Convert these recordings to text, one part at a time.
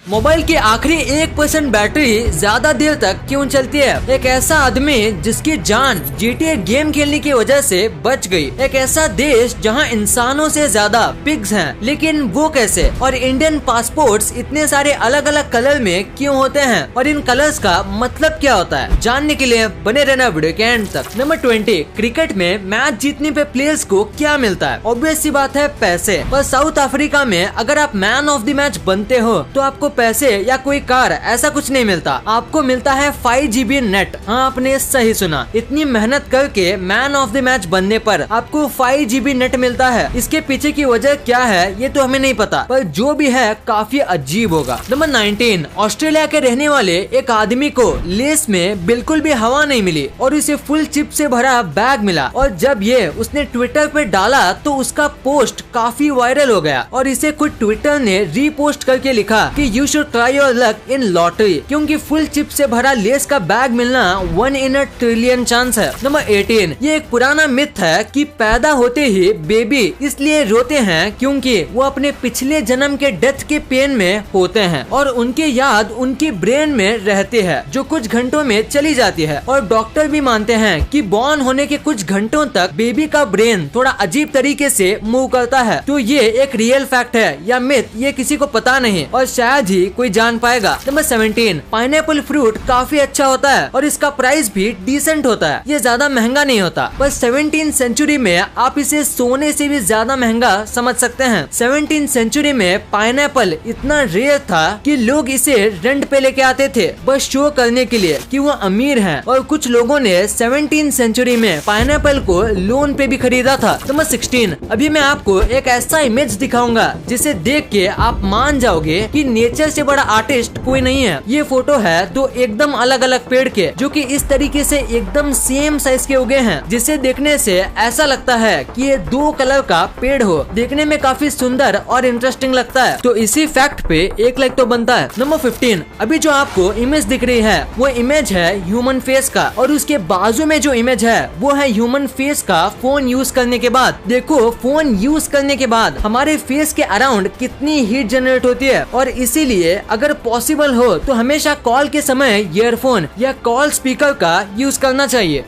Mobile की आखिरी 1% battery ज्यादा देर तक क्यों चलती है? एक ऐसा आदमी जिसकी जान GTA गेम खेलने की वजह से बच गई। एक ऐसा देश जहां इंसानों से ज्यादा पिग्स हैं, लेकिन वो कैसे? और इंडियन पासपोर्ट्स इतने सारे अलग अलग कलर में क्यों होते हैं और इन कलर्स का मतलब क्या होता है? जानने के लिए बने रहना वीडियो के एंड तक। नंबर 20, क्रिकेट में मैच जीतने पे प्लेयर्स को क्या मिलता है? ऑब्वियस सी बात है, पैसे। पर साउथ अफ्रीका में अगर आप मैन ऑफ द मैच बनते हो तो आपको पैसे या कोई कार ऐसा कुछ नहीं मिलता, आपको मिलता है 5 GB नेट। हाँ, आपने सही सुना, इतनी मेहनत करके मैन ऑफ द मैच बनने पर आपको 5 GB नेट मिलता है। इसके पीछे की वजह क्या है ये तो हमें नहीं पता, पर जो भी है काफी अजीब होगा। नंबर 19, ऑस्ट्रेलिया के रहने वाले एक आदमी को लेस में बिल्कुल भी हवा नहीं मिली और उसे फुल चिप से भरा बैग मिला, और जब ये उसने ट्विटर पे डाला तो उसका पोस्ट काफी वायरल हो गया और इसे खुद ट्विटर ने रीपोस्ट करके लिखा कि you should try your luck in lottery, क्योंकि फुल चिप से भरा लेस का बैग मिलना 1 in a trillion चांस है। नंबर 18, ये एक पुराना मिथ है कि पैदा होते ही बेबी इसलिए रोते हैं क्योंकि वो अपने पिछले जन्म के डेथ के पेन में होते हैं और उनकी याद उनकी ब्रेन में रहती है जो कुछ घंटों में चली जाती है। और डॉक्टर भी मानते हैं कि बॉर्न होने के कुछ घंटों तक बेबी का ब्रेन थोड़ा अजीब तरीके से मूव करता है। तो ये एक रियल फैक्ट है या मिथ, ये किसी को पता नहीं और शायद ही कोई जान पाएगा। नंबर 17, पाइनएप्पल फ्रूट काफी अच्छा होता है और इसका प्राइस भी डिसेंट होता है, ये ज्यादा महंगा नहीं होता। पर 17th सेंचुरी में आप इसे सोने से भी ज्यादा महंगा समझ सकते हैं। 17th सेंचुरी में पाइनएप्पल इतना रेयर था कि लोग इसे रेंट पे लेके आते थे बस शो करने के लिए कि वो अमीर हैं, और कुछ लोगों ने 17th सेंचुरी में पाइनएप्पल को लोन पे भी खरीदा था। नंबर 16, अभी मैं आपको एक ऐसा इमेज दिखाऊंगा जिसे देख के आप मान जाओगे कि नेचर से बड़ा आर्टिस्ट कोई नहीं है। ये फोटो है तो एकदम अलग अलग पेड़ के जो कि इस तरीके से एकदम सेम साइज के उगे हैं, जिसे देखने से ऐसा लगता है कि ये 2 कलर का पेड़ हो। देखने में काफी सुंदर और इंटरेस्टिंग लगता है, तो इसी फैक्ट पे 1 लाइक तो बनता है। नंबर 15, अभी जो आपको इमेज दिख रही है वो इमेज है ह्यूमन फेस का, और उसके बाजू में जो इमेज है वो है ह्यूमन फेस का फोन यूज करने के बाद। देखो, फोन यूज करने के बाद हमारे फेस के अराउंड कितनी हीट जनरेट होती है, और इसीलिए अगर पॉसिबल हो तो हमेशा कॉल के समय ईयरफोन या कॉल स्पीकर का यूज करना चाहिए।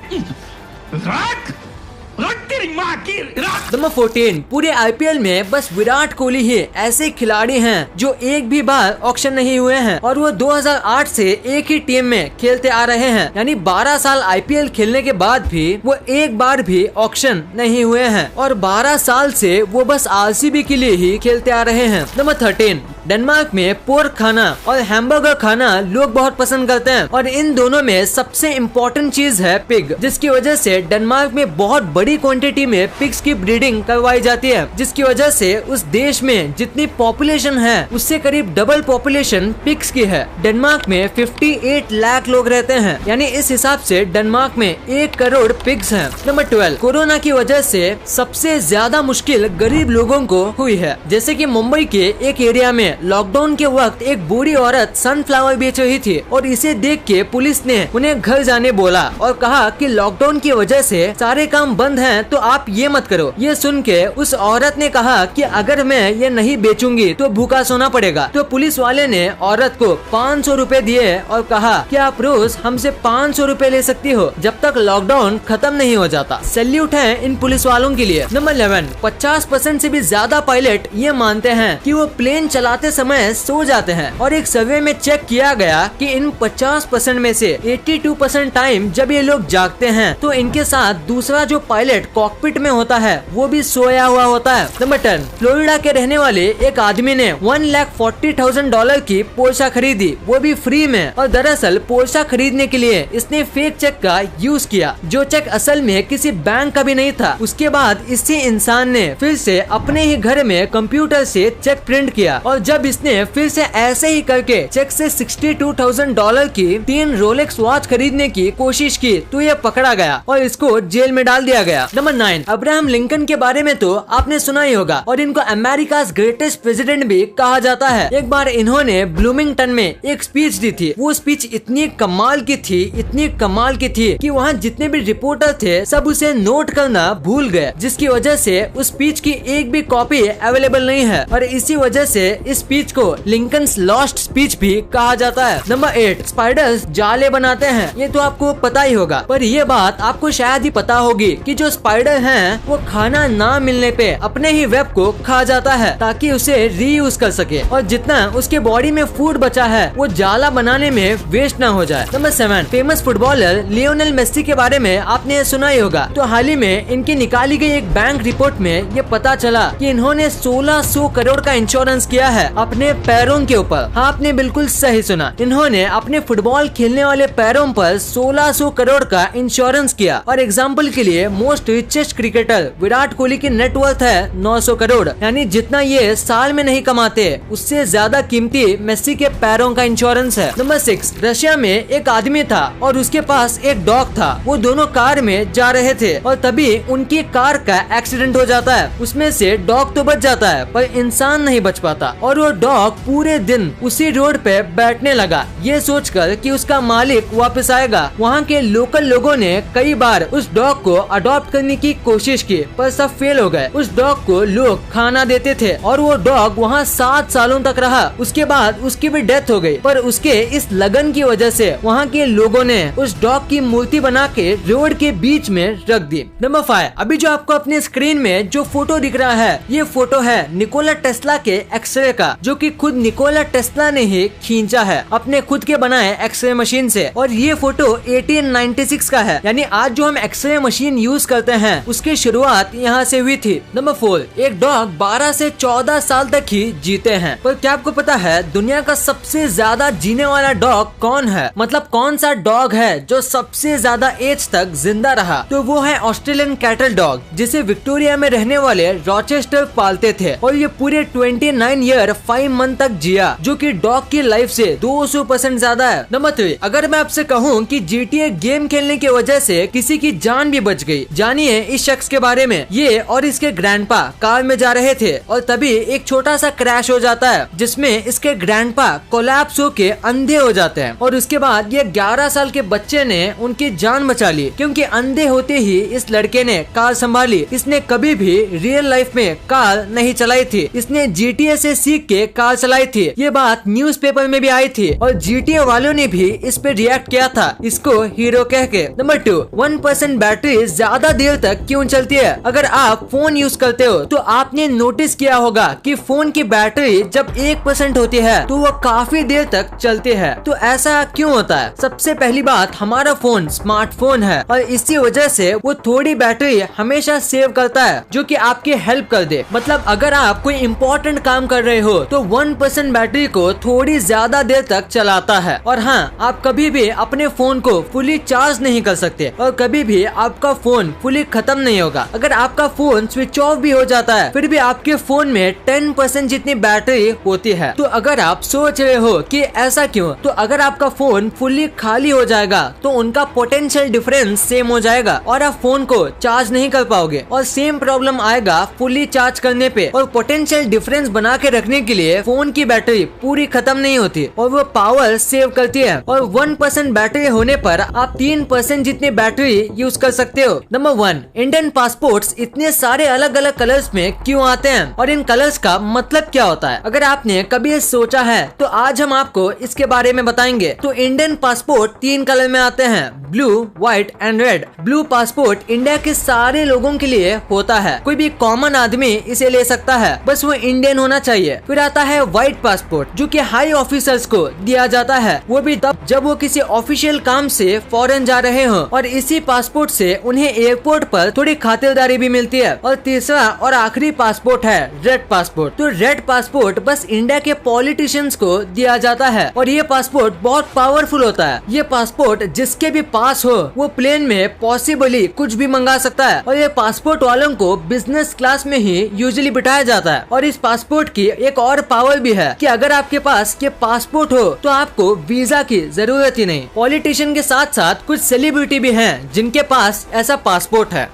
नंबर 14, पूरे IPL में बस विराट कोहली ही ऐसे खिलाड़ी हैं जो एक भी बार ऑक्शन नहीं हुए हैं, और वो 2008 से एक ही टीम में खेलते आ रहे हैं, यानी 12 साल IPL खेलने के बाद भी वो एक बार भी ऑक्शन नहीं हुए हैं, और 12 साल से वो बस RCB के लिए ही खेलते आ रहे हैं। नंबर 13, डेनमार्क में पोर्क खाना और हैमबर्गर खाना लोग बहुत पसंद करते हैं, और इन दोनों में सबसे इम्पोर्टेंट चीज है पिग, जिसकी वजह से डेनमार्क में बहुत बड़ी क्वांटिटी में पिग्स की ब्रीडिंग करवाई जाती है, जिसकी वजह से उस देश में जितनी पॉपुलेशन है उससे करीब डबल पॉपुलेशन पिग्स की है। डेनमार्क में 58 लाख लोग रहते हैं, यानी इस हिसाब से डेनमार्क में 1 करोड़ पिग्स हैं। नंबर 12, कोरोना की वजह से सबसे ज्यादा मुश्किल गरीब लोगों को हुई है। जैसे कि मुंबई के एक एरिया में लॉकडाउन के वक्त एक बूढ़ी औरत सनफ्लावर बेच रही थी, और इसे देख के पुलिस ने उन्हें घर जाने बोला और कहा कि लॉकडाउन की वजह से सारे काम बंद हैं, तो आप ये मत करो। ये सुन के उस औरत ने कहा कि अगर मैं ये नहीं बेचूंगी तो भूखा सोना पड़ेगा। तो पुलिस वाले ने औरत को 500 रुपए दिए और कहा कि आप रोज हमसे 500 रुपए ले सकती हो जब तक लॉकडाउन खत्म नहीं हो जाता। सैल्यूट है इन पुलिस वालों के लिए। नंबर 11, 50% से भी ज्यादा पायलट ये मानते हैं कि वो प्लेन चलाते समय सो जाते हैं, और एक सर्वे में चेक किया गया कि इन 50% में से 82% टाइम जब ये लोग जागते हैं तो इनके साथ दूसरा जो पायलट कॉकपिट में होता है वो भी सोया हुआ होता है। नंबर 10, फ्लोरिडा के रहने वाले एक आदमी ने $1,40,000 की पोर्शा खरीदी, वो भी फ्री में, और दरअसल पोर्शा खरीदने के लिए इसने फेक चेक का यूज किया, जो चेक असल में किसी बैंक का भी नहीं था। उसके बाद इसी इंसान ने फिर से अपने ही घर में कंप्यूटर से चेक प्रिंट किया, और जब इसने फिर से ऐसे ही करके चेक से $62,000 की 3 रोलेक्स वॉच खरीदने की कोशिश की तो ये पकड़ा गया और इसको जेल में डाल दिया गया। नंबर नंबर 9, अब्राहम लिंकन के बारे में तो आपने सुना ही होगा और इनको अमेरिका ग्रेटेस्ट प्रेसिडेंट भी कहा जाता है। एक बार इन्होंने ब्लूमिंगटन में एक स्पीच दी थी। वो स्पीच इतनी कमाल की थी कि वहाँ जितने भी रिपोर्टर थे सब उसे नोट करना भूल गए, जिसकी वजह से उस स्पीच की एक भी कॉपी अवेलेबल नहीं है और इसी वजह से इस स्पीच को लिंकन्स लॉस्ट स्पीच भी कहा जाता है। नंबर 8, स्पाइडर्स जाले बनाते हैं। ये तो आपको पता ही होगा, पर ये बात आपको शायद ही पता होगी कि जो स्पाइडर हैं वो खाना ना मिलने पे अपने ही वेब को खा जाता है ताकि उसे रीयूज कर सके और जितना उसके बॉडी में फूड बचा है वो जाला बनाने में वेस्ट ना हो जाए। Number 7, famous footballer Lionel Messi के बारे में आपने सुना ही होगा। तो हाल ही में इनकी निकाली गई एक बैंक रिपोर्ट में ये पता चला कि इन्होंने 1600 करोड़ का इंश्योरेंस किया है अपने पैरों के ऊपर। हाँ, आपने बिल्कुल सही सुना, इन्होंने अपने फुटबॉल खेलने वाले पैरों पर 1600 करोड़ का इंश्योरेंस किया। और एग्जाम्पल के लिए most richest cricketer Virat Kohli की नेटवर्थ है 900 करोड़, यानी जितना ये साल में नहीं कमाते उससे ज्यादा कीमती मेसी के पैरों का इंश्योरेंस है। नंबर 6, रशिया में एक आदमी था और उसके पास एक डॉग था। वो दोनों कार में जा रहे थे और तभी उनकी कार का एक्सीडेंट हो जाता है। उसमें से डॉग तो बच जाता है पर इंसान नहीं बच पाता और वो डॉग पूरे दिन उसी रोड पे बैठने लगा, ये सोचकर कि उसका मालिक वापस आएगा। वहाँ के लोकल लोगों ने कई बार उस डॉग को अडॉप्ट करने की कोशिश की पर सब फेल हो गए। उस डॉग को लोग खाना देते थे और वो डॉग वहाँ 7 सालों तक रहा। उसके बाद उसकी भी डेथ हो गई, पर उसके इस लगन की वजह से वहाँ के लोगों ने उस डॉग की मूर्ति बना के रोड के बीच में रख दी। नंबर 5, अभी जो आपको अपने स्क्रीन में जो फोटो दिख रहा है ये फोटो है निकोला टेस्ला के एक्सरे का, जो कि खुद निकोला टेस्ला ने ही खींचा है अपने खुद के बनाए एक्सरे मशीन से। और ये फोटो 1896 का है, यानी आज जो हम एक्सरे मशीन यूज करते हैं उसकी शुरुआत यहाँ से हुई थी। नंबर 4, एक डॉग 12 से 14 साल तक ही जीते हैं। पर क्या आपको पता है दुनिया का सबसे ज्यादा जीने वाला डॉग कौन है? मतलब कौन सा डॉग है जो सबसे ज्यादा एज तक जिंदा रहा? तो वो है ऑस्ट्रेलियन कैटल डॉग, जिसे विक्टोरिया में रहने वाले रॉचेस्टर पालते थे और ये पूरे 29 ईयर 5 मंथ तक जिया, जो कि डॉग की लाइफ से 200% ज्यादा है। नंबर 3, अगर मैं आपसे कहूँ कि GTA गेम खेलने की वजह से किसी की जान भी बच गई, जानिए इस शख्स के बारे में। ये और इसके ग्रैंडपा कार में जा रहे थे और तभी एक छोटा सा क्रैश हो जाता है जिसमें इसके ग्रैंडपा कोलैप्स होके अंधे हो जाते हैं और उसके बाद ये 11 साल के बच्चे ने उनकी जान बचा ली, क्योंकि अंधे होते ही इस लड़के ने कार संभाली। इसने कभी भी रियल लाइफ में कार नहीं चलाई थी, इसने GTA से सीख के कार चलाई थी। ये बात न्यूज़पेपर में भी आई थी और GTA वालों ने भी इस पे रिएक्ट किया था, इसको हीरो कह के। नंबर 2, 1% बैटरी ज्यादा देर तक क्यों चलती है? अगर आप फोन यूज करते हो तो आपने नोटिस किया होगा कि फोन की बैटरी जब 1% होती है तो वो काफी देर तक चलती है। तो ऐसा क्यों होता है? सबसे पहली बात, हमारा फोन स्मार्टफोन है और इसी वजह से वो थोड़ी बैटरी हमेशा सेव करता है जो कि आपकी हेल्प कर दे। मतलब अगर आप कोई इम्पोर्टेंट काम कर रहे हो तो 1% बैटरी को थोड़ी ज्यादा देर तक चलाता है। और हाँ, आप कभी भी अपने फोन को फुली चार्ज नहीं कर सकते और कभी भी आपका फोन फुली खत्म नहीं होगा। अगर आपका फोन स्विच ऑफ भी हो जाता है फिर भी आपके फोन में 10% जितनी बैटरी होती है। तो अगर आप सोच रहे हो कि ऐसा क्यों, तो अगर आपका फोन फुली खाली हो जाएगा तो उनका पोटेंशियल डिफरेंस सेम हो जाएगा और आप फोन को चार्ज नहीं कर पाओगे और सेम प्रॉब्लम आएगा फुली चार्ज करने पे। और पोटेंशियल डिफरेंस बना के रखने के लिए फोन की बैटरी पूरी खत्म नहीं होती और वो पावर सेव करती है। और 1% बैटरी होने पर आप 3% जितनी बैटरी यूज कर सकते हो। नंबर 1, इंडियन पासपोर्ट्स इतने सारे अलग अलग कलर्स में क्यों आते हैं और इन कलर्स का मतलब क्या होता है? अगर आपने कभी सोचा है तो आज हम आपको इसके बारे में बताएंगे। तो इंडियन पासपोर्ट 3 कलर में आते हैं, blue, white and red. Blue passport India के सारे लोगों के लिए होता है, कोई भी कॉमन आदमी इसे ले सकता है, बस वो इंडियन होना चाहिए। फिर आता है व्हाइट पासपोर्ट जो कि हाई ऑफिसर्स को दिया जाता है, वो भी तब जब वो किसी ऑफिशियल काम से फॉरेन जा रहे हो और इसी पासपोर्ट से उन्हें एयरपोर्ट पर थोड़ी खातिरदारी भी मिलती है। और तीसरा और आखिरी पासपोर्ट है रेड पासपोर्ट। तो रेड पासपोर्ट बस इंडिया के पॉलिटिशियंस को दिया जाता है और ये पासपोर्ट बहुत पावरफुल होता है। ये पासपोर्ट जिसके भी पास हो वो प्लेन में पॉसिबली कुछ भी मंगा सकता है और ये पासपोर्ट वालों को बिजनेस क्लास में ही यूजुअली बिठाया जाता है। और इस पासपोर्ट की एक और पावर भी है कि अगर आपके पास ये पासपोर्ट हो तो आपको वीजा की जरूरत ही नहीं। पॉलिटिशियन के साथ साथ कुछ सेलिब्रिटी भी हैं जिनके पास ऐसा पासपोर्ट है।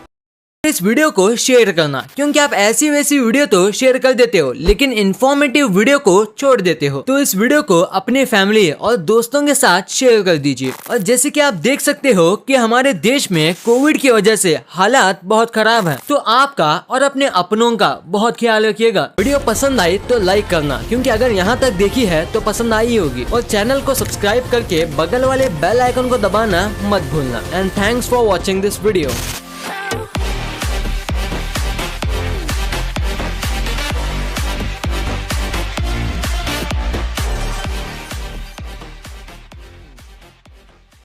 इस वीडियो को शेयर करना, क्योंकि आप ऐसी वैसी वीडियो तो शेयर कर देते हो लेकिन इन्फॉर्मेटिव वीडियो को छोड़ देते हो। तो इस वीडियो को अपने फैमिली और दोस्तों के साथ शेयर कर दीजिए। और जैसे कि आप देख सकते हो कि हमारे देश में कोविड की वजह से हालात बहुत खराब है, तो आपका और अपने अपनों का बहुत ख्याल रखिएगा। वीडियो पसंद आई तो लाइक करना, क्योंकि अगर यहाँ तक देखी है तो पसंद आई होगी। और चैनल को सब्सक्राइब करके बगल वाले बेल आइकन को दबाना मत भूलना। And thanks for watching this video.